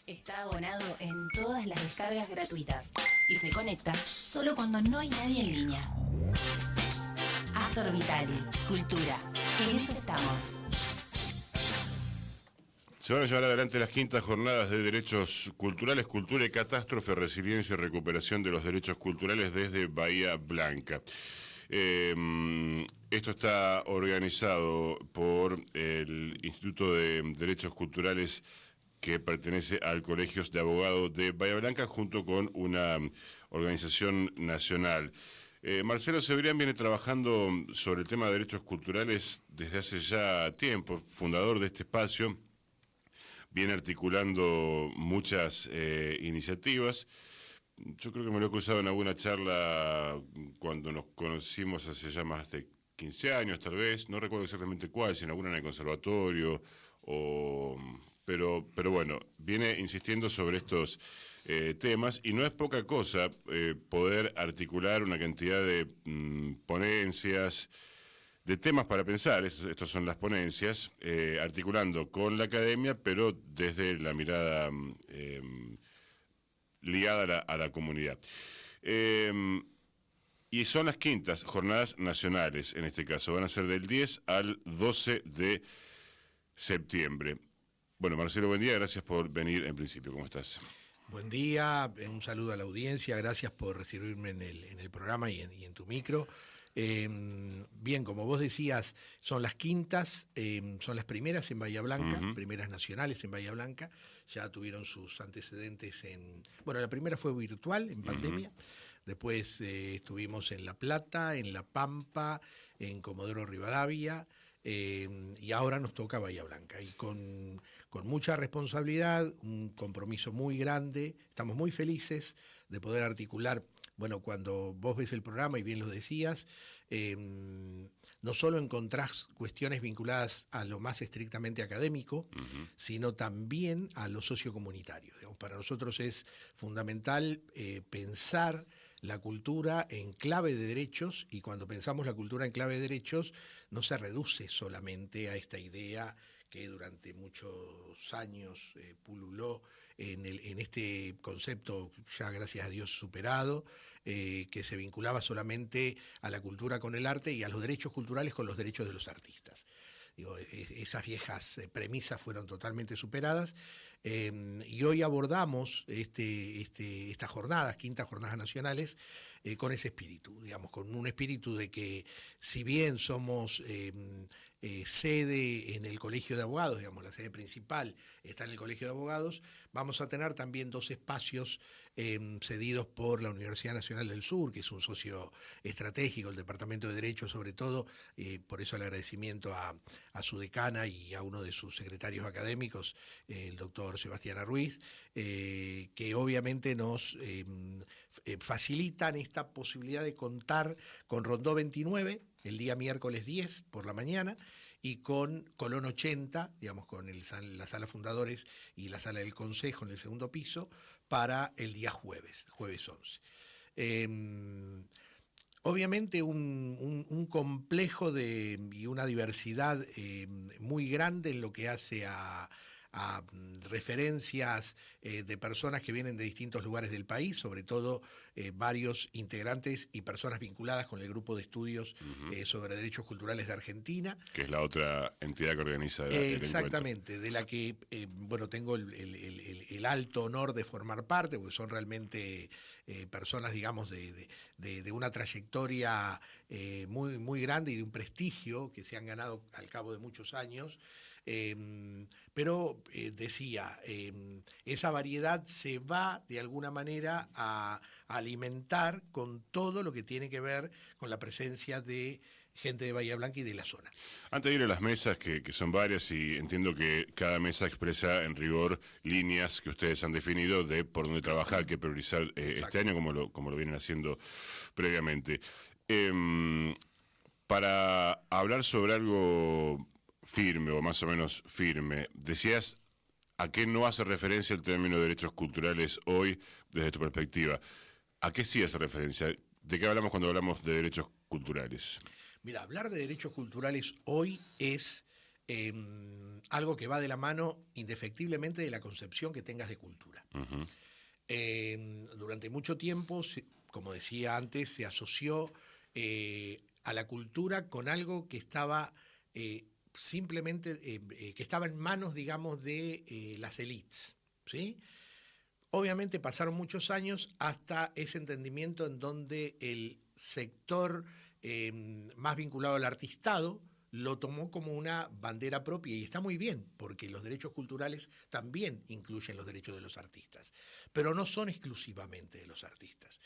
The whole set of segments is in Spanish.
Está abonado en todas las descargas gratuitas y se conecta solo cuando no hay nadie en línea. Astor Vitali, cultura. En eso estamos. Se van a llevar adelante las quintas jornadas de derechos culturales, cultura y catástrofe, resiliencia y recuperación de los derechos culturales desde Bahía Blanca. Esto está organizado por el Instituto de Derechos Culturales que pertenece al Colegio de Abogados de Bahía Blanca junto con una organización nacional. Marcelo Cebrián viene trabajando sobre el tema de derechos culturales desde hace ya tiempo, fundador de este espacio, viene articulando muchas iniciativas. Yo creo que me lo he cruzado en alguna charla cuando nos conocimos hace ya más de 15 años, tal vez, no recuerdo exactamente cuál, si en alguna en el conservatorio, pero bueno, viene insistiendo sobre estos temas y no es poca cosa poder articular una cantidad de ponencias, de temas para pensar, estos son las ponencias, articulando con la academia, pero desde la mirada ligada a la comunidad. Y son las quintas jornadas nacionales, en este caso. Van a ser del 10 al 12 de septiembre. Bueno, Marcelo, buen día. Gracias por venir en principio. ¿Cómo estás? Buen día, un saludo a la audiencia. Gracias por recibirme en el programa y en tu micro. Bien, como vos decías, son las quintas, son las primeras en Bahía Blanca, primeras nacionales en Bahía Blanca, ya tuvieron sus antecedentes bueno, la primera fue virtual, en pandemia, después estuvimos en La Plata, en La Pampa, en Comodoro Rivadavia, y ahora nos toca Bahía Blanca, y con mucha responsabilidad, un compromiso muy grande, estamos muy felices de poder articular. Bueno, cuando vos ves el programa, y bien lo decías, no solo encontrás cuestiones vinculadas a lo más estrictamente académico, sino también a lo sociocomunitario. Digamos, para nosotros es fundamental pensar la cultura en clave de derechos, y cuando pensamos la cultura en clave de derechos, no se reduce solamente a esta idea que durante muchos años pululó en este concepto ya gracias a Dios superado, que se vinculaba solamente a la cultura con el arte y a los derechos culturales con los derechos de los artistas. Digo, esas viejas premisas fueron totalmente superadas, y hoy abordamos estas jornadas, quintas jornadas nacionales, con ese espíritu, digamos, con un espíritu de que si bien somos sede en el Colegio de Abogados, digamos, la sede principal está en el Colegio de Abogados, vamos a tener también dos espacios cedidos por la Universidad Nacional del Sur, que es un socio estratégico, el Departamento de Derecho sobre todo, por eso el agradecimiento a su decana y a uno de sus secretarios académicos, el doctor Sebastián Ruiz, que obviamente nos facilitan esta posibilidad de contar con Rondó 29, el día miércoles 10 por la mañana, y con Colón 80, digamos, con la sala fundadores y la sala del consejo en el segundo piso, para el día jueves 11. Obviamente un complejo y una diversidad muy grande en lo que hace a referencias de personas que vienen de distintos lugares del país, sobre todo varios integrantes y personas vinculadas con el grupo de estudios sobre derechos culturales de Argentina. Que es la otra entidad que organiza el exactamente, encuentro. de la que bueno, tengo el alto honor de formar parte, porque son realmente personas, digamos, de una trayectoria muy, muy grande y de un prestigio que se han ganado al cabo de muchos años. Pero decía, esa variedad se va de alguna manera a alimentar con todo lo que tiene que ver con la presencia de gente de Bahía Blanca y de la zona. Antes de ir a las mesas, que son varias, y entiendo que cada mesa expresa en rigor líneas que ustedes han definido de por dónde trabajar, qué priorizar este año, como lo vienen haciendo previamente. Para hablar sobre algo firme o más o menos firme, decías a qué no hace referencia el término de derechos culturales hoy desde tu perspectiva. ¿A qué sí hace referencia? ¿De qué hablamos cuando hablamos de derechos culturales? Mira, hablar de derechos culturales hoy es algo que va de la mano indefectiblemente de la concepción que tengas de cultura. Ujú. Durante mucho tiempo, como decía antes, se asoció a la cultura con algo que estaba simplemente, que estaba en manos, digamos, de las élites, ¿sí? Obviamente pasaron muchos años hasta ese entendimiento en donde el sector más vinculado al artistado lo tomó como una bandera propia y está muy bien, porque los derechos culturales también incluyen los derechos de los artistas, pero no son exclusivamente de los artistas.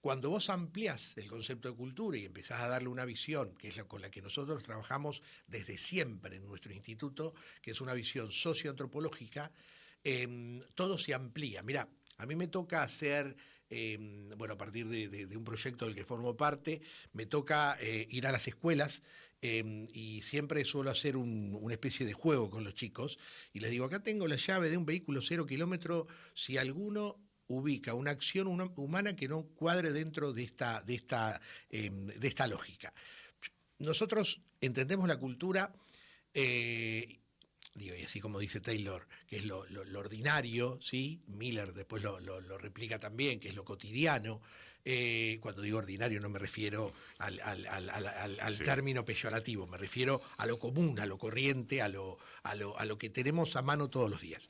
Cuando vos ampliás el concepto de cultura y empezás a darle una visión, que es con la que nosotros trabajamos desde siempre en nuestro instituto, que es una visión socioantropológica, todo se amplía. Mirá, a mí me toca hacer, a partir de un proyecto del que formo parte, me toca ir a las escuelas y siempre suelo hacer una especie de juego con los chicos y les digo, acá tengo la llave de un vehículo 0 kilómetro, si alguno ubica una acción humana que no cuadre dentro de esta lógica. Nosotros entendemos la cultura, y así como dice Taylor, que es lo ordinario, ¿sí? Miller después lo replica también, que es lo cotidiano. Cuando digo ordinario no me refiero al Sí. término peyorativo, me refiero a lo común, a lo corriente, a lo que tenemos a mano todos los días.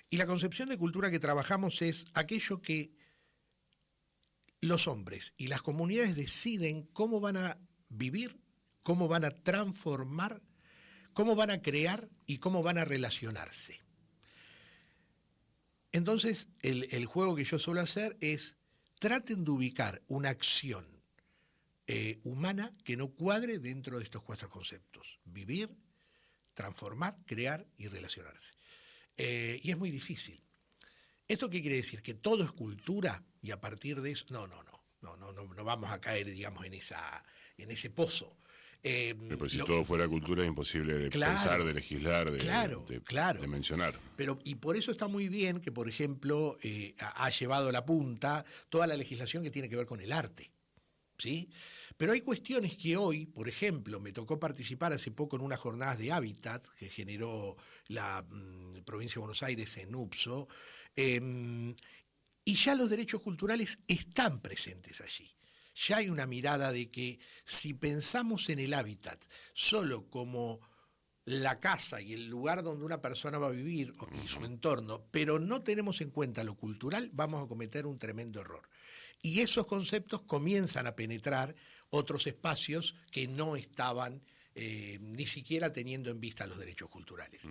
Y la concepción de cultura que trabajamos es aquello que los hombres y las comunidades deciden cómo van a vivir, cómo van a transformar, cómo van a crear y cómo van a relacionarse. Entonces, el juego que yo suelo hacer es, traten de ubicar una acción humana que no cuadre dentro de estos 4 conceptos: vivir, transformar, crear y relacionarse. Y es muy difícil. ¿Esto qué quiere decir? ¿Que todo es cultura y a partir de eso? No vamos a caer, digamos, en ese pozo. Pero si todo fuera cultura es imposible de Claro, pensar, de legislar, claro. de mencionar. Y por eso está muy bien que, por ejemplo, ha llevado a la punta toda la legislación que tiene que ver con el arte, ¿sí? Pero hay cuestiones que hoy, por ejemplo, me tocó participar hace poco en unas jornadas de hábitat que generó la provincia de Buenos Aires en UPSO, y ya los derechos culturales están presentes allí. Ya hay una mirada de que si pensamos en el hábitat solo como la casa y el lugar donde una persona va a vivir y su entorno, pero no tenemos en cuenta lo cultural, vamos a cometer un tremendo error. Y esos conceptos comienzan a penetrar otros espacios que no estaban ni siquiera teniendo en vista los derechos culturales.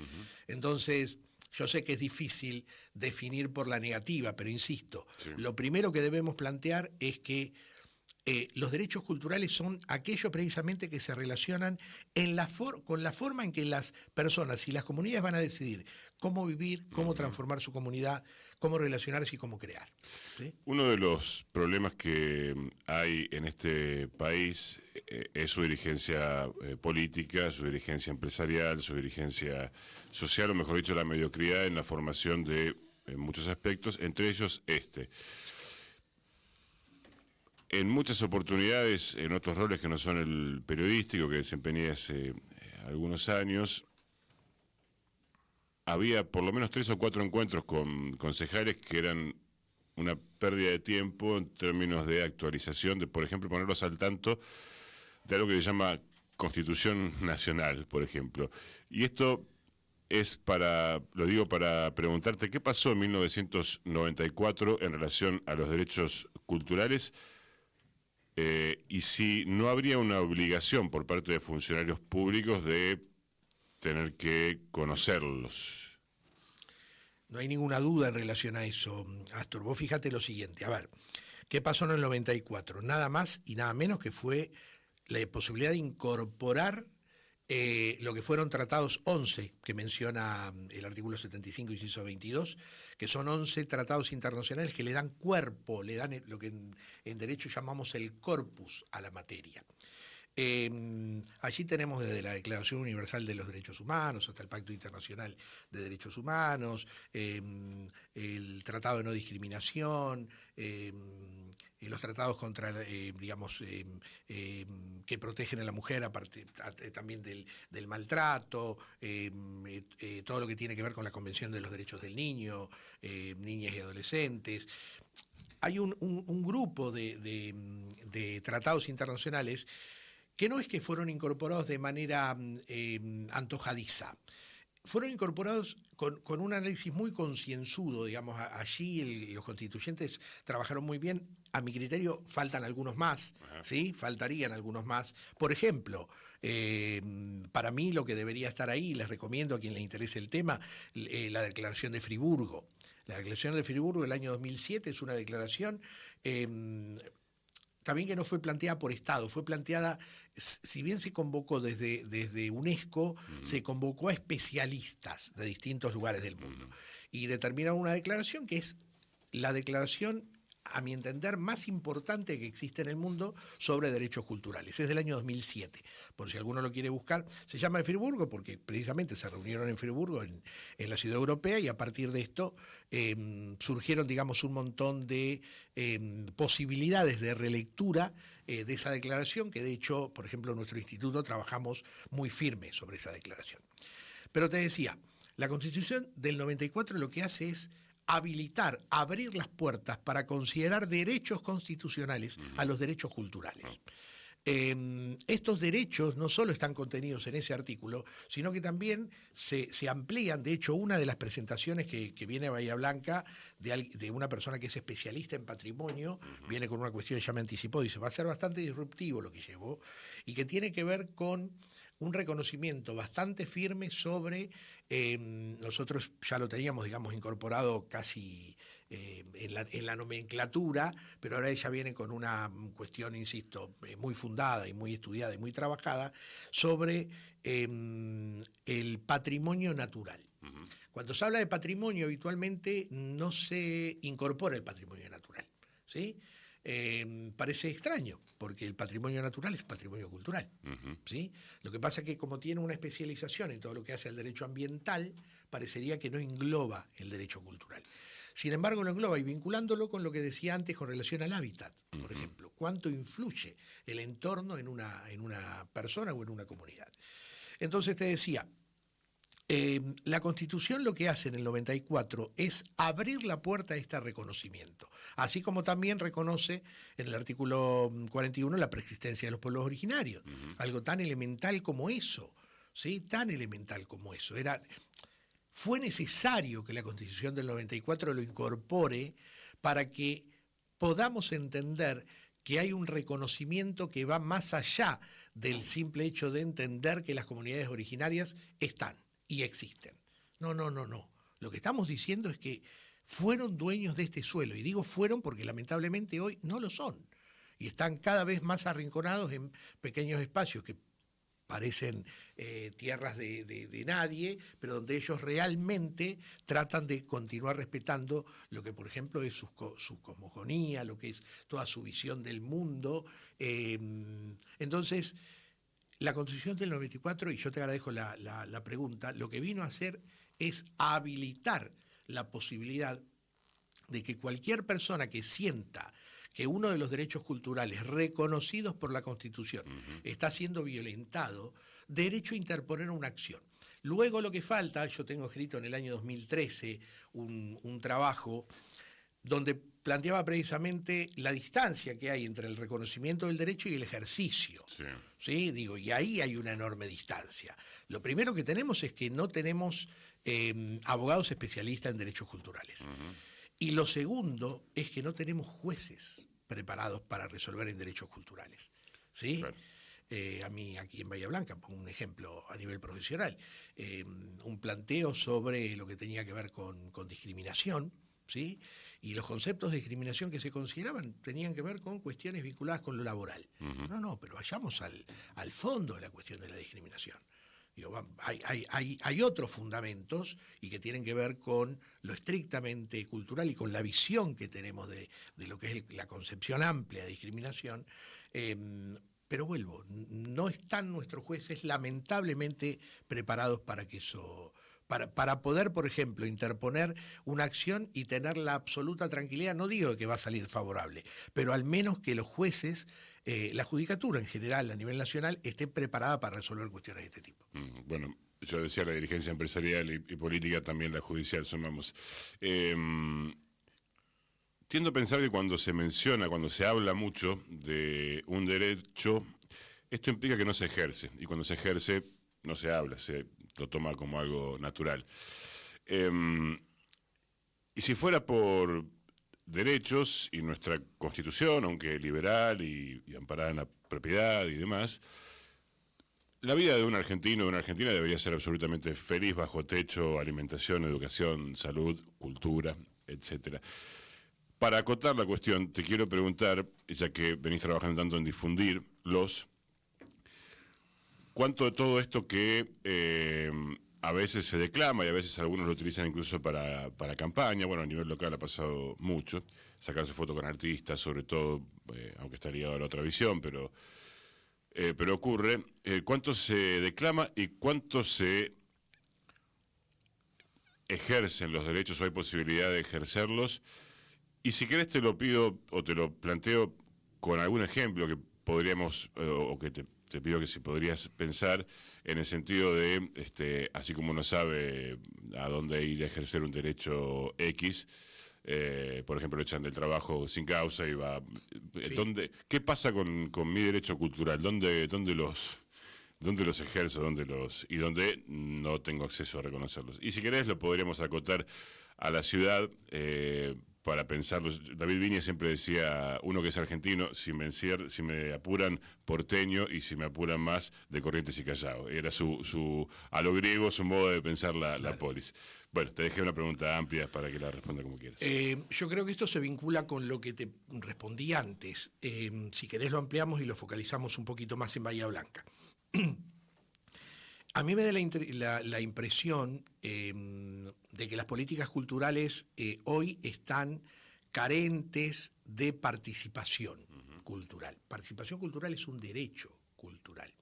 Entonces, yo sé que es difícil definir por la negativa, pero insisto, Sí. lo primero que debemos plantear es que los derechos culturales son aquellos precisamente que se relacionan con la forma en que las personas y las comunidades van a decidir cómo vivir, cómo transformar su comunidad, cómo relacionarse y cómo crear, ¿sí? Uno de los problemas que hay en este país es su dirigencia política, su dirigencia empresarial, su dirigencia social, o mejor dicho, la mediocridad en la formación de muchos aspectos, entre ellos este. En muchas oportunidades, en otros roles que no son el periodístico que desempeñé hace algunos años, había por lo menos 3 o 4 encuentros con concejales que eran una pérdida de tiempo en términos de actualización, de, por ejemplo, ponerlos al tanto de algo que se llama Constitución Nacional, por ejemplo. Y esto es lo digo para preguntarte, ¿qué pasó en 1994 en relación a los derechos culturales? Y si no habría una obligación por parte de funcionarios públicos de tener que conocerlos. No hay ninguna duda en relación a eso, Astor. Vos fíjate lo siguiente, a ver, ¿qué pasó en el 94? Nada más y nada menos que fue la posibilidad de incorporar lo que fueron tratados 11, que menciona el artículo 75, inciso 22, que son 11 tratados internacionales que le dan cuerpo, le dan lo que en derecho llamamos el corpus a la materia. Allí tenemos desde la Declaración Universal de los Derechos Humanos hasta el Pacto Internacional de Derechos Humanos, el Tratado de No Discriminación, los tratados contra, que protegen a la mujer, aparte también del maltrato, todo lo que tiene que ver con la Convención de los Derechos del Niño, niñas y adolescentes. Hay un grupo de tratados internacionales que no es que fueron incorporados de manera antojadiza. Fueron incorporados con un análisis muy concienzudo, digamos, allí los constituyentes trabajaron muy bien. A mi criterio faltan algunos más, ¿sí? Faltarían algunos más. Por ejemplo, para mí lo que debería estar ahí, les recomiendo a quien le interese el tema, la Declaración de Friburgo. La Declaración de Friburgo del año 2007 es una declaración también que no fue planteada por Estado, fue planteada, si bien se convocó desde UNESCO, se convocó a especialistas de distintos lugares del mundo y determinaron una declaración que es la declaración, a mi entender, más importante que existe en el mundo sobre derechos culturales. Es del año 2007, por si alguno lo quiere buscar. Se llama de Friburgo porque precisamente se reunieron en Friburgo, en la ciudad europea, y a partir de esto surgieron, digamos, un montón de posibilidades de relectura de esa declaración, que de hecho, por ejemplo, en nuestro instituto trabajamos muy firme sobre esa declaración. Pero te decía, la Constitución del 94 lo que hace es habilitar, abrir las puertas para considerar derechos constitucionales a los derechos culturales. Estos derechos no solo están contenidos en ese artículo, sino que también se amplían. De hecho, una de las presentaciones que viene a Bahía Blanca de una persona que es especialista en patrimonio, viene con una cuestión, ya me anticipó, dice, va a ser bastante disruptivo lo que llevó, y que tiene que ver con un reconocimiento bastante firme sobre, nosotros ya lo teníamos, digamos, incorporado casi en la nomenclatura, pero ahora ella viene con una cuestión, insisto, muy fundada y muy estudiada y muy trabajada sobre el patrimonio natural. Cuando se habla de patrimonio, habitualmente no se incorpora el patrimonio natural, ¿sí? Parece extraño, porque el patrimonio natural es patrimonio cultural, ¿sí? Lo que pasa es que como tiene una especialización en todo lo que hace el derecho ambiental, parecería que no engloba el derecho cultural. Sin embargo, lo engloba, y vinculándolo con lo que decía antes con relación al hábitat, por ejemplo, cuánto influye el entorno en una persona o en una comunidad. Entonces te decía, la Constitución lo que hace en el 94 es abrir la puerta a este reconocimiento, así como también reconoce en el artículo 41 la preexistencia de los pueblos originarios, algo tan elemental como eso, ¿sí? Tan elemental como eso. Fue necesario que la Constitución del 94 lo incorpore para que podamos entender que hay un reconocimiento que va más allá del simple hecho de entender que las comunidades originarias están y existen. No. Lo que estamos diciendo es que fueron dueños de este suelo, y digo fueron porque lamentablemente hoy no lo son, y están cada vez más arrinconados en pequeños espacios que parecen tierras de nadie, pero donde ellos realmente tratan de continuar respetando lo que, por ejemplo, es su cosmogonía, lo que es toda su visión del mundo. Entonces, la Constitución del 94, y yo te agradezco la pregunta, lo que vino a hacer es habilitar la posibilidad de que cualquier persona que sienta que uno de los derechos culturales reconocidos por la Constitución está siendo violentado, derecho a interponer una acción. Luego lo que falta, yo tengo escrito en el año 2013 un trabajo donde planteaba precisamente la distancia que hay entre el reconocimiento del derecho y el ejercicio. Sí. Digo, y ahí hay una enorme distancia. Lo primero que tenemos es que no tenemos abogados especialistas en derechos culturales. Y lo segundo es que no tenemos jueces preparados para resolver en derechos culturales, ¿sí? Claro. A mí aquí en Bahía Blanca, pongo un ejemplo a nivel profesional, un planteo sobre lo que tenía que ver con discriminación, ¿sí? Y los conceptos de discriminación que se consideraban tenían que ver con cuestiones vinculadas con lo laboral. No, pero vayamos al fondo de la cuestión de la discriminación. Digo, hay otros fundamentos y que tienen que ver con lo estrictamente cultural y con la visión que tenemos de lo que es la concepción amplia de discriminación, pero vuelvo, no están nuestros jueces lamentablemente preparados para que eso para poder, por ejemplo, interponer una acción y tener la absoluta tranquilidad, no digo que va a salir favorable, pero al menos que los jueces, la judicatura en general a nivel nacional, esté preparada para resolver cuestiones de este tipo. Bueno, yo decía la dirigencia empresarial y política, también la judicial, sumamos. Tiendo a pensar que cuando se habla mucho de un derecho, esto implica que no se ejerce, y cuando se ejerce no se habla, se lo toma como algo natural. Y si fuera por derechos y nuestra Constitución, aunque liberal y amparada en la propiedad y demás, la vida de un argentino o de una argentina debería ser absolutamente feliz, bajo techo, alimentación, educación, salud, cultura, etcétera. Para acotar la cuestión, te quiero preguntar, ya que venís trabajando tanto en difundirlos, ¿cuánto de todo esto que a veces se declama y a veces algunos lo utilizan incluso para campaña, bueno, a nivel local ha pasado mucho, sacarse fotos con artistas, sobre todo, aunque está ligado a la otra visión, pero ocurre, ¿cuánto se declama y cuánto se ejercen los derechos o hay posibilidad de ejercerlos? Y si querés te lo pido o te lo planteo con algún ejemplo que podríamos, o que te pido que si podrías pensar en el sentido de, así como uno sabe a dónde ir a ejercer un derecho X, por ejemplo, lo echan del trabajo sin causa y va... Sí. ¿Qué pasa con mi derecho cultural? ¿Dónde los ejerzo? Y dónde no tengo acceso a reconocerlos? Y si querés lo podríamos acotar a la ciudad, para pensarlo. David Viña siempre decía, uno que es argentino, si me apuran, porteño, y si me apuran más, de Corrientes y Callao. Era a lo griego, su modo de pensar la polis. Bueno, te dejé una pregunta amplia para que la responda como quieras. Yo creo que esto se vincula con lo que te respondí antes. Si querés lo ampliamos y lo focalizamos un poquito más en Bahía Blanca. A mí me da la impresión de que las políticas culturales hoy están carentes de participación cultural. Participación cultural es un derecho cultural.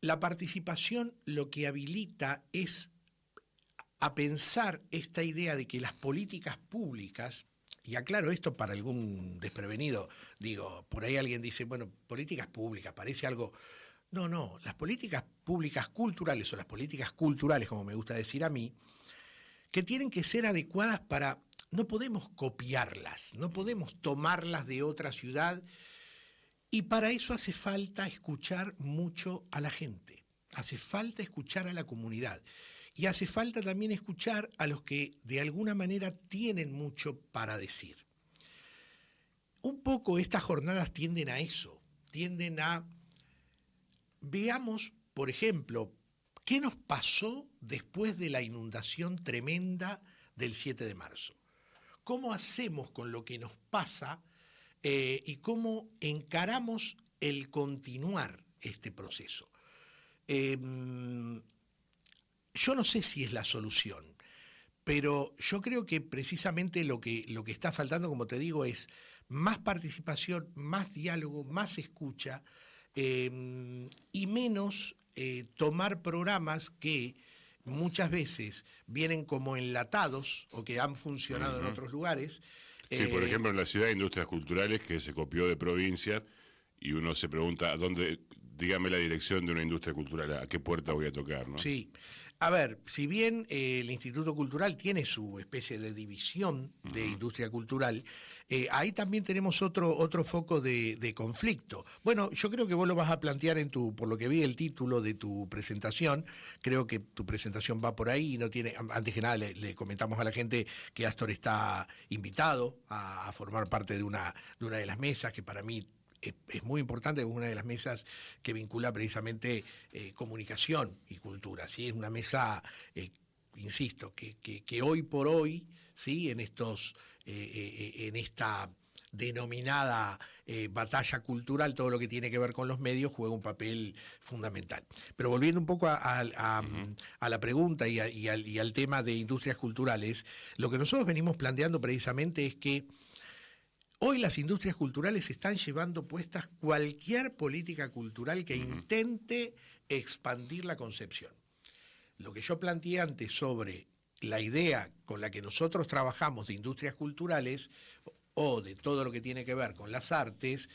La participación lo que habilita es a pensar esta idea de que las políticas públicas, y aclaro esto para algún desprevenido, digo, por ahí alguien dice, bueno, políticas públicas, parece algo... No, las políticas públicas culturales o las políticas culturales, como me gusta decir a mí, que tienen que ser adecuadas para... No podemos copiarlas, no podemos tomarlas de otra ciudad y para eso hace falta escuchar mucho a la gente, hace falta escuchar a la comunidad y hace falta también escuchar a los que de alguna manera tienen mucho para decir. Un poco estas jornadas tienden a eso, tienden a... Veamos, por ejemplo, qué nos pasó después de la inundación tremenda del 7 de marzo. ¿Cómo hacemos con lo que nos pasa y cómo encaramos el continuar este proceso? Yo no sé si es la solución, pero yo creo que precisamente lo que está faltando, como te digo, es más participación, más diálogo, más escucha, y menos tomar programas que muchas veces vienen como enlatados o que han funcionado en otros lugares. Sí, por ejemplo, en la ciudad de Industrias Culturales, que se copió de provincia, y uno se pregunta, dígame la dirección de una industria cultural, ¿a qué puerta voy a tocar? ¿No? Sí. A ver, si bien el Instituto Cultural tiene su especie de división de industria cultural, ahí también tenemos otro foco de conflicto. Bueno, yo creo que vos lo vas a plantear por lo que vi el título de tu presentación, creo que tu presentación va por ahí y no tiene, antes que nada le comentamos a la gente que Astor está invitado a formar parte de una de las mesas que para mí es muy importante, es una de las mesas que vincula precisamente comunicación y cultura, ¿sí? Es una mesa, insisto, que hoy por hoy, ¿sí? En esta denominada batalla cultural, todo lo que tiene que ver con los medios juega un papel fundamental. Pero volviendo un poco a la pregunta y al tema de industrias culturales, lo que nosotros venimos planteando precisamente es que hoy las industrias culturales están llevando puestas cualquier política cultural que intente expandir la concepción. lo que yo planteé antes sobre la idea con la que nosotros trabajamos de industrias culturales o de todo lo que tiene que ver con las artes,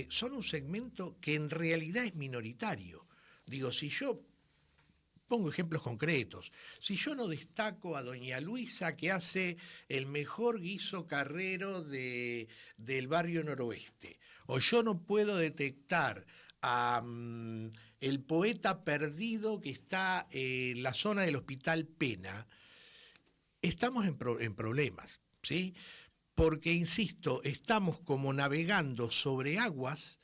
son un segmento que en realidad es minoritario. Digo, si yo pongo ejemplos concretos, si yo no destaco a doña Luisa que hace el mejor guiso carrero del barrio noroeste, o yo no puedo detectar a el poeta perdido que está en la zona del Hospital Pena, estamos en problemas, ¿sí? Porque, insisto, estamos como navegando sobre aguas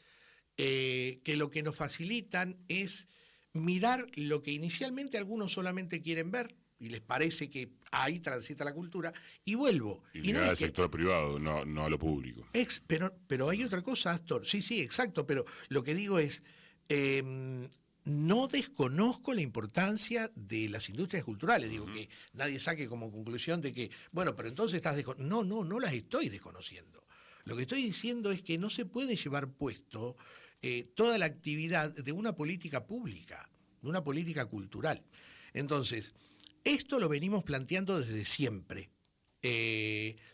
que lo que nos facilitan es mirar lo que inicialmente algunos solamente quieren ver y les parece que ahí transita la cultura, y vuelvo. Y llegar al sector privado, no a lo público. Pero hay otra cosa, Astor. Sí, exacto, pero lo que digo es, no desconozco la importancia de las industrias culturales. Digo, que nadie saque como conclusión de que, bueno, pero entonces estás desconociendo. No las estoy desconociendo. Lo que estoy diciendo es que no se puede llevar puesto toda la actividad de una política pública, de una política cultural. Entonces, esto lo venimos planteando desde siempre.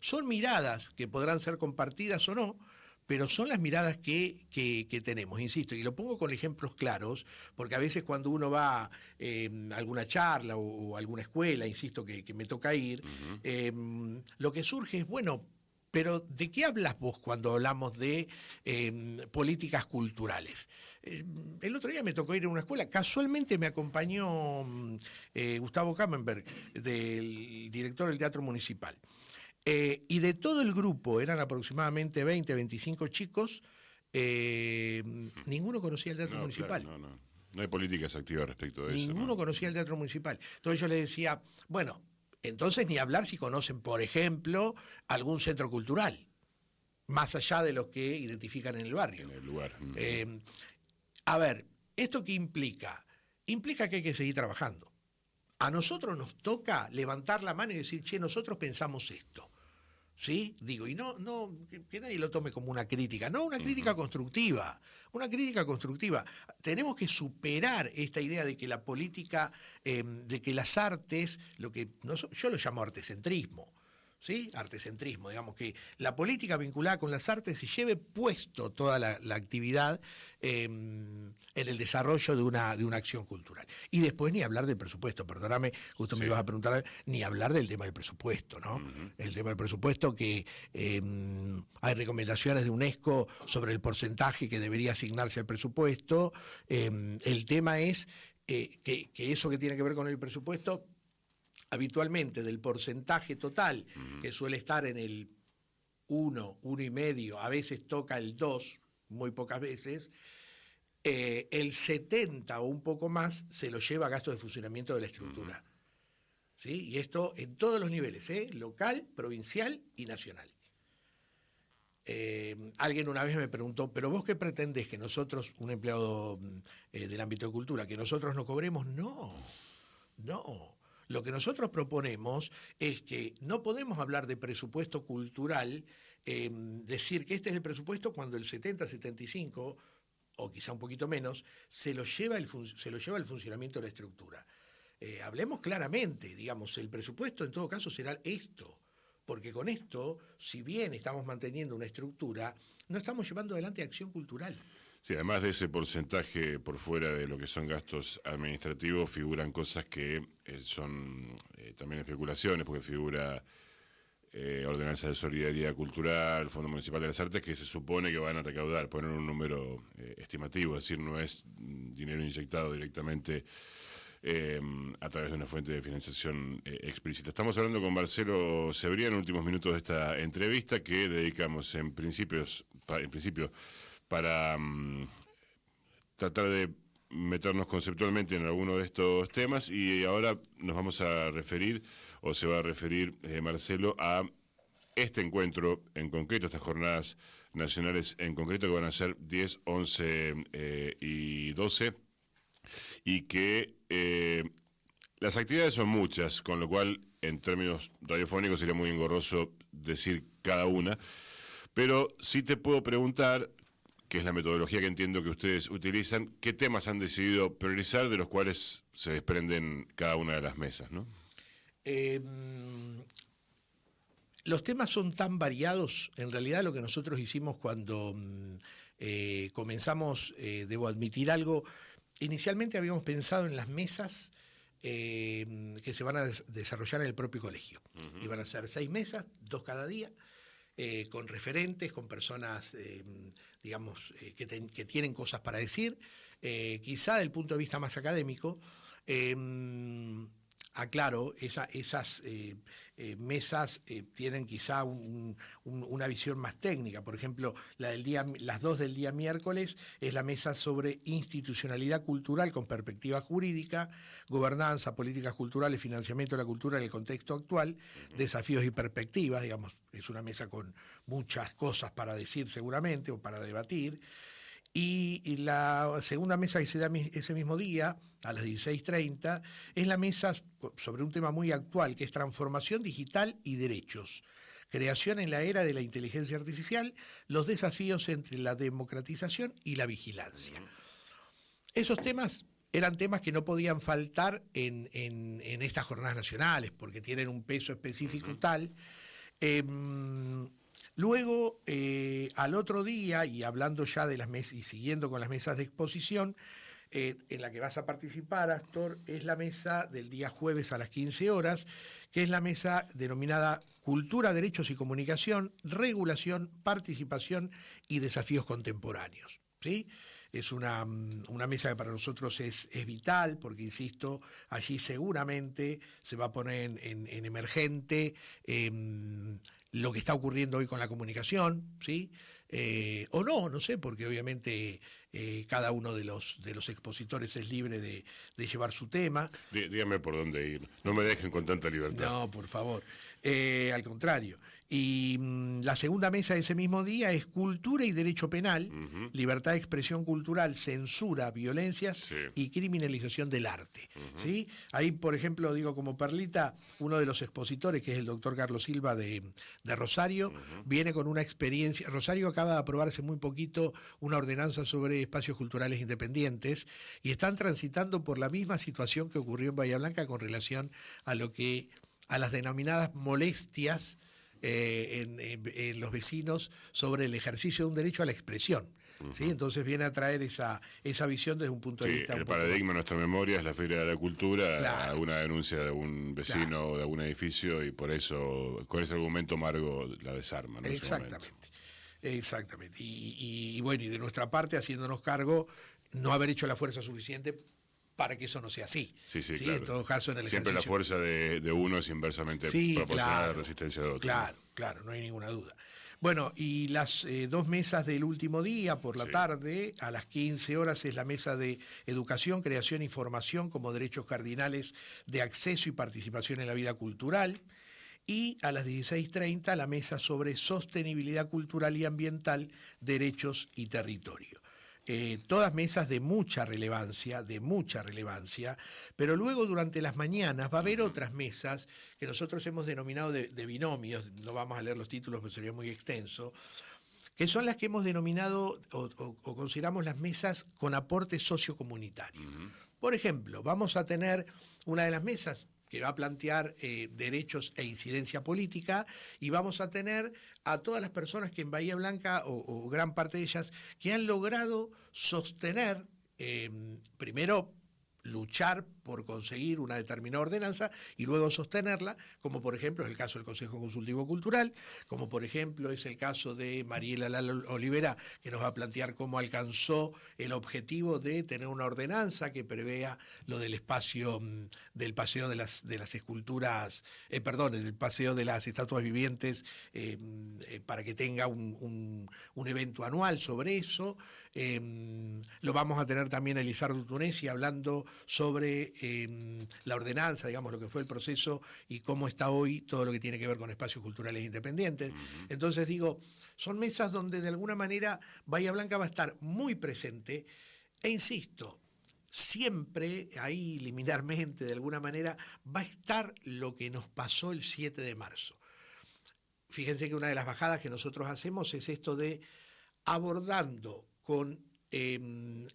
Son miradas que podrán ser compartidas o no, pero son las miradas que tenemos, insisto, y lo pongo con ejemplos claros, porque a veces cuando uno va a alguna charla o alguna escuela, insisto, que me toca ir, lo que surge es, bueno, pero ¿de qué hablas vos cuando hablamos de políticas culturales? El otro día me tocó ir a una escuela, casualmente me acompañó Gustavo Camembert, del director del Teatro Municipal. Y de todo el grupo, eran aproximadamente 20, 25 chicos, ninguno conocía el Teatro Municipal. Claro, no hay políticas activas respecto de eso. Ninguno conocía el Teatro Municipal. Entonces yo les decía, bueno, entonces ni hablar si conocen, por ejemplo, algún centro cultural, más allá de los que identifican en el barrio. En el lugar. A ver, ¿esto qué implica? Implica que hay que seguir trabajando. A nosotros nos toca levantar la mano y decir, che, nosotros pensamos esto. ¿Sí? Digo, y no que nadie lo tome como una crítica, no, una crítica constructiva, una crítica constructiva. Tenemos que superar esta idea de que la política, de que las artes, yo lo llamo artecentrismo, ¿sí? Artecentrismo, digamos que la política vinculada con las artes se lleve puesto toda la actividad en el desarrollo de una acción cultural. Y después ni hablar del presupuesto, perdóname, justo me ibas a preguntar, ni hablar del tema del presupuesto, ¿no? El tema del presupuesto, que hay recomendaciones de UNESCO sobre el porcentaje que debería asignarse al presupuesto. El tema es que eso que tiene que ver con el presupuesto, habitualmente del porcentaje total, que suele estar en el 1,5, a veces toca el 2, muy pocas veces, el 70 o un poco más se lo lleva a gastos de funcionamiento de la estructura. ¿Sí? Y esto en todos los niveles, local, provincial y nacional. Alguien una vez me preguntó, ¿pero vos qué pretendés que nosotros, un empleado del ámbito de cultura, que nosotros no cobremos? No. Lo que nosotros proponemos es que no podemos hablar de presupuesto cultural, decir que este es el presupuesto cuando el 70, 75, o quizá un poquito menos, se lo lleva el funcionamiento de la estructura. Hablemos claramente, digamos, el presupuesto en todo caso será esto, porque con esto, si bien estamos manteniendo una estructura, no estamos llevando adelante acción cultural. Sí, además de ese porcentaje por fuera de lo que son gastos administrativos, figuran cosas que son también especulaciones, porque figura Ordenanza de Solidaridad Cultural, Fondo Municipal de las Artes, que se supone que van a recaudar, poner un número estimativo, es decir, no es dinero inyectado directamente a través de una fuente de financiación explícita. Estamos hablando con Marcelo Cebrián en últimos minutos de esta entrevista que dedicamos en principio para tratar de meternos conceptualmente en alguno de estos temas, y ahora nos vamos a referir, o se va a referir Marcelo, a este encuentro en concreto, estas jornadas nacionales en concreto, que van a ser 10, 11 y 12, y que las actividades son muchas, con lo cual en términos radiofónicos sería muy engorroso decir cada una, pero sí te puedo preguntar que es la metodología que entiendo que ustedes utilizan, ¿qué temas han decidido priorizar de los cuales se desprenden cada una de las mesas, ¿no? Los temas son tan variados, en realidad lo que nosotros hicimos cuando comenzamos, debo admitir algo, inicialmente habíamos pensado en las mesas que se van a desarrollar en el propio colegio. Iban a ser 6 mesas, 2 cada día, con referentes, con personas, digamos, que tienen cosas para decir, quizá desde el punto de vista más académico. Aclaro, esas mesas tienen quizá una visión más técnica. Por ejemplo, las 2 del día miércoles es la mesa sobre institucionalidad cultural con perspectiva jurídica, gobernanza, políticas culturales, financiamiento de la cultura en el contexto actual, desafíos y perspectivas. Digamos, es una mesa con muchas cosas para decir seguramente o para debatir. Y la segunda mesa que se da ese mismo día, a las 16:30, es la mesa sobre un tema muy actual, que es transformación digital y derechos. Creación en la era de la inteligencia artificial, los desafíos entre la democratización y la vigilancia. Esos temas eran temas que no podían faltar en estas jornadas nacionales, porque tienen un peso específico tal. Luego, al otro día, y hablando ya de las mesas y siguiendo con las mesas de exposición, en la que vas a participar, Astor, es la mesa del día jueves a las 15 horas, que es la mesa denominada Cultura, Derechos y Comunicación, Regulación, Participación y Desafíos Contemporáneos. ¿Sí? Es una mesa que para nosotros es vital, porque, insisto, allí seguramente se va a poner en emergente lo que está ocurriendo hoy con la comunicación, ¿sí? O no sé, porque obviamente cada uno de los expositores es libre de llevar su tema. Dígame por dónde ir, no me dejen con tanta libertad. No, por favor, al contrario. Y la segunda mesa de ese mismo día es Cultura y Derecho Penal, Libertad de Expresión Cultural, Censura, Violencias y Criminalización del Arte. ¿Sí? Ahí, por ejemplo, digo como perlita, uno de los expositores, que es el doctor Carlos Silva de Rosario, viene con una experiencia. Rosario acaba de aprobar hace muy poquito una ordenanza sobre espacios culturales independientes y están transitando por la misma situación que ocurrió en Bahía Blanca con relación a las denominadas molestias en los vecinos sobre el ejercicio de un derecho a la expresión. ¿Sí? Entonces viene a traer esa visión desde un punto de vista. El paradigma de nuestra memoria es la Feria de la Cultura, claro, alguna denuncia de un vecino, claro, o de algún edificio, y por eso, con ese argumento Margo la desarma, ¿no? Exactamente. Y bueno, y de nuestra parte, haciéndonos cargo, no haber hecho la fuerza suficiente para que eso no sea así. Sí, claro. En todo caso, en el siempre ejercicio. La fuerza de uno es inversamente proporcional a la resistencia de otro. Claro, no hay ninguna duda. Bueno, y las 2 mesas del último día, por la tarde, a las 15 horas, es la mesa de Educación, Creación y Formación como derechos cardinales de acceso y participación en la vida cultural. Y a las 16:30, la mesa sobre Sostenibilidad Cultural y Ambiental, Derechos y Territorio. Todas mesas de mucha relevancia, pero luego durante las mañanas va a haber otras mesas que nosotros hemos denominado de binomios, no vamos a leer los títulos porque sería muy extenso, que son las que hemos denominado o consideramos las mesas con aporte sociocomunitario. Por ejemplo, vamos a tener una de las mesas que va a plantear derechos e incidencia política, y vamos a tener a todas las personas que en Bahía Blanca, o gran parte de ellas, que han logrado sostener, primero luchar por conseguir una determinada ordenanza y luego sostenerla, como por ejemplo es el caso del Consejo Consultivo Cultural, como por ejemplo es el caso de Mariela Lala Olivera, que nos va a plantear cómo alcanzó el objetivo de tener una ordenanza que prevea lo del espacio del paseo de las esculturas, del paseo de las estatuas vivientes, para que tenga un evento anual sobre eso. Lo vamos a tener también a Elizardo Tunesi hablando sobre la ordenanza, digamos, lo que fue el proceso y cómo está hoy todo lo que tiene que ver con espacios culturales independientes. Entonces digo, son mesas donde de alguna manera Bahía Blanca va a estar muy presente, e insisto, siempre ahí liminarmente de alguna manera va a estar lo que nos pasó el 7 de marzo. Fíjense que una de las bajadas que nosotros hacemos es esto de abordando con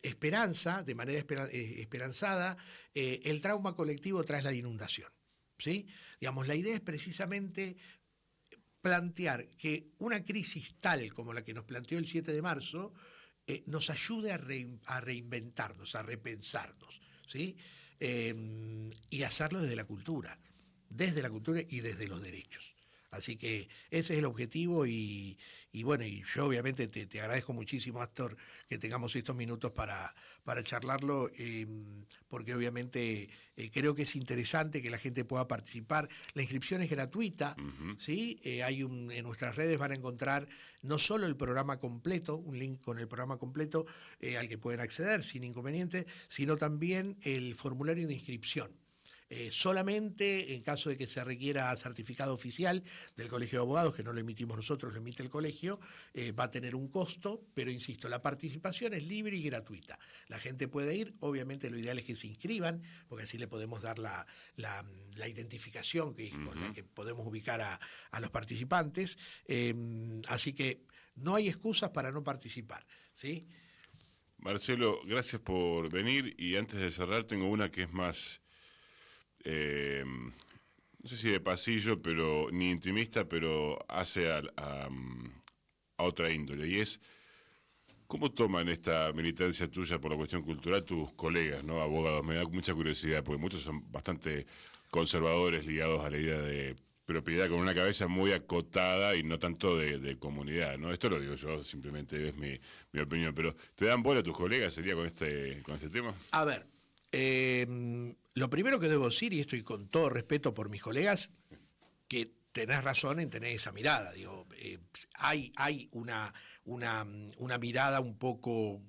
esperanza, de manera esperanzada, el trauma colectivo tras la inundación. ¿Sí? Digamos, la idea es precisamente plantear que una crisis tal como la que nos planteó el 7 de marzo nos ayude a reinventarnos, a repensarnos, ¿sí? Y hacerlo desde la cultura y desde los derechos. Así que ese es el objetivo y bueno, y yo obviamente te agradezco muchísimo, Astor, que tengamos estos minutos para charlarlo, porque obviamente creo que es interesante que la gente pueda participar. La inscripción es gratuita, ¿sí? En nuestras redes van a encontrar no solo el programa completo, un link con el programa completo al que pueden acceder sin inconveniente, sino también el formulario de inscripción. Solamente en caso de que se requiera certificado oficial del Colegio de Abogados, que no lo emitimos nosotros, lo emite el colegio, va a tener un costo, pero insisto, la participación es libre y gratuita. La gente puede ir, obviamente lo ideal es que se inscriban, porque así le podemos dar la identificación con la que podemos ubicar a los participantes. Así que no hay excusas para no participar, ¿sí? Marcelo, gracias por venir, y antes de cerrar tengo una que es más... no sé si de pasillo, pero ni intimista, pero hace a otra índole, y es ¿cómo toman esta militancia tuya por la cuestión cultural tus colegas, ¿no? Abogados? Me da mucha curiosidad, porque muchos son bastante conservadores, ligados a la idea de propiedad, con una cabeza muy acotada y no tanto de comunidad, ¿no? Esto lo digo yo, simplemente es mi opinión, pero ¿te dan bola a tus colegas, sería con este tema? A ver, lo primero que debo decir, y estoy con todo respeto por mis colegas, que tenés razón en tener esa mirada. Digo, hay una mirada un poco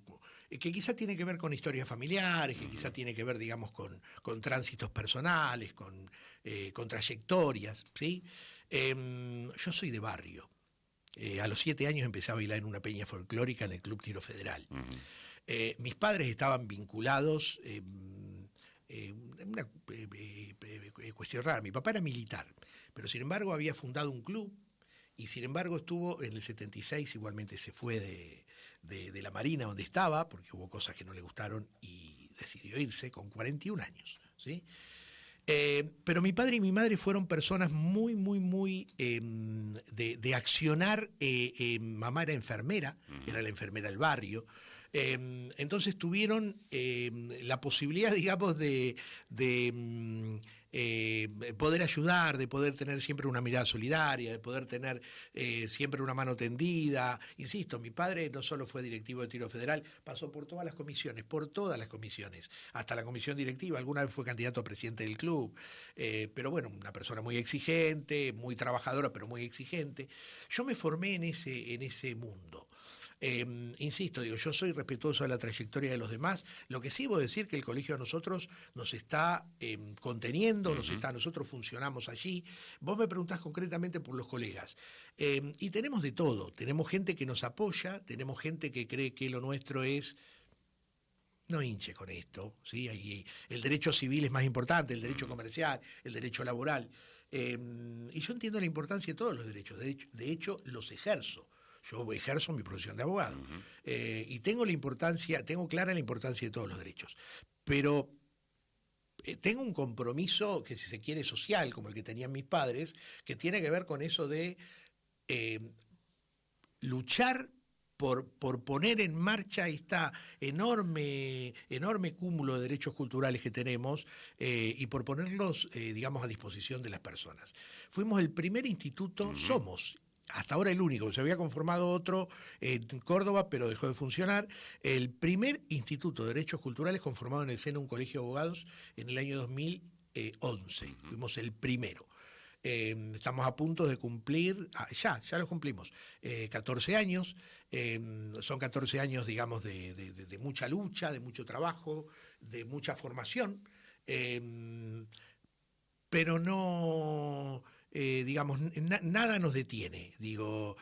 que quizá tiene que ver con historias familiares, que quizá tiene que ver, digamos, con tránsitos personales, con trayectorias, ¿sí? Yo soy de barrio. A los 7 años empecé a bailar en una peña folclórica en el Club Tiro Federal. Mis padres estaban vinculados... una cuestión rara. Mi papá era militar, pero sin embargo había fundado un club y sin embargo estuvo en el 76, igualmente se fue de la Marina donde estaba, porque hubo cosas que no le gustaron y decidió irse con 41 años. ¿Sí? Pero mi padre y mi madre fueron personas muy de accionar. Mamá era enfermera, era la enfermera del barrio. Entonces tuvieron la posibilidad, digamos, de poder ayudar, de poder tener siempre una mirada solidaria, de poder tener siempre una mano tendida. Insisto, mi padre no solo fue directivo de Tiro Federal, pasó por todas las comisiones, hasta la comisión directiva. Alguna vez fue candidato a presidente del club, pero bueno, una persona muy exigente, muy trabajadora, pero muy exigente. Yo me formé en ese mundo. Insisto, digo, yo soy respetuoso de la trayectoria de los demás. Lo que sí voy a decir que el colegio a nosotros nos está conteniendo, nosotros funcionamos allí. Vos me preguntás concretamente por los colegas. Y tenemos de todo. Tenemos gente que nos apoya, tenemos gente que cree que lo nuestro es... No hinche con esto, ¿sí? El derecho civil es más importante, el derecho comercial, el derecho laboral. Y yo entiendo la importancia de todos los derechos. De hecho, los ejerzo. Yo ejerzo mi profesión de abogado y tengo clara la importancia de todos los derechos. Pero tengo un compromiso que, si se quiere, social, como el que tenían mis padres, que tiene que ver con eso de luchar por poner en marcha este enorme cúmulo de derechos culturales que tenemos y por ponerlos, digamos, a disposición de las personas. Fuimos el primer instituto, somos hasta ahora el único. Se había conformado otro en Córdoba, pero dejó de funcionar. El primer instituto de derechos culturales conformado en el seno de un colegio de abogados en el año 2011. Fuimos el primero. Estamos a punto de cumplir, ya lo cumplimos, 14 años. Son 14 años, digamos, de mucha lucha, de mucho trabajo, de mucha formación, pero no... digamos, nada nos detiene, digo,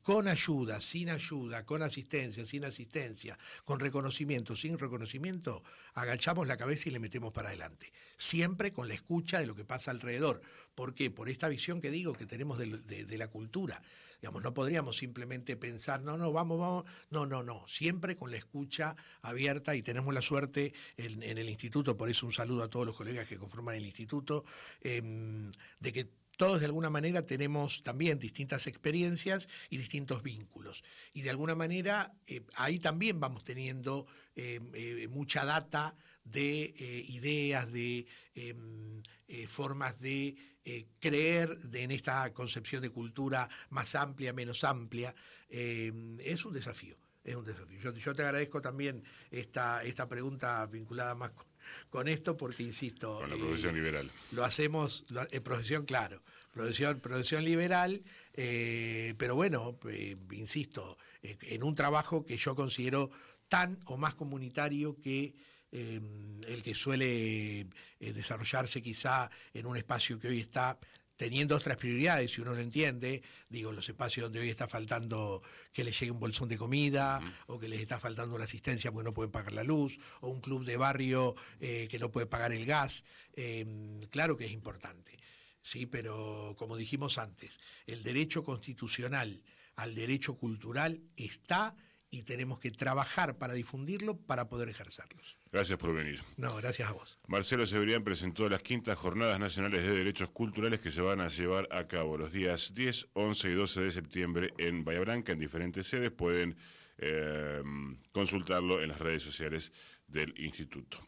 con ayuda, sin ayuda, con asistencia, sin asistencia, con reconocimiento, sin reconocimiento, agachamos la cabeza y le metemos para adelante, siempre con la escucha de lo que pasa alrededor, ¿Por qué? Por esta visión que digo que tenemos de la cultura. Digamos, no podríamos simplemente pensar, vamos, no, siempre con la escucha abierta, y tenemos la suerte en el instituto, por eso un saludo a todos los colegas que conforman el instituto, de que todos de alguna manera tenemos también distintas experiencias y distintos vínculos. Y de alguna manera ahí también vamos teniendo mucha data de ideas, de formas de creer en esta concepción de cultura más amplia, menos amplia. Es un desafío. Es un desafío. Yo te agradezco también esta pregunta vinculada más con esto, porque insisto. Con la profesión liberal. Lo hacemos, profesión, claro, profesión liberal, pero bueno, insisto, en un trabajo que yo considero tan o más comunitario que el que suele desarrollarse quizá en un espacio que hoy está teniendo otras prioridades, si uno lo entiende, digo, los espacios donde hoy está faltando que les llegue un bolsón de comida, o que les está faltando una asistencia porque no pueden pagar la luz, o un club de barrio que no puede pagar el gas, claro que es importante, sí, pero como dijimos antes, el derecho constitucional al derecho cultural está, y tenemos que trabajar para difundirlo para poder ejercerlos. Gracias por venir. No, gracias a vos. Marcelo Cebrián presentó las quintas Jornadas Nacionales de Derechos Culturales que se van a llevar a cabo los días 10, 11 y 12 de septiembre en Bahía Blanca, en diferentes sedes. Pueden consultarlo en las redes sociales del Instituto.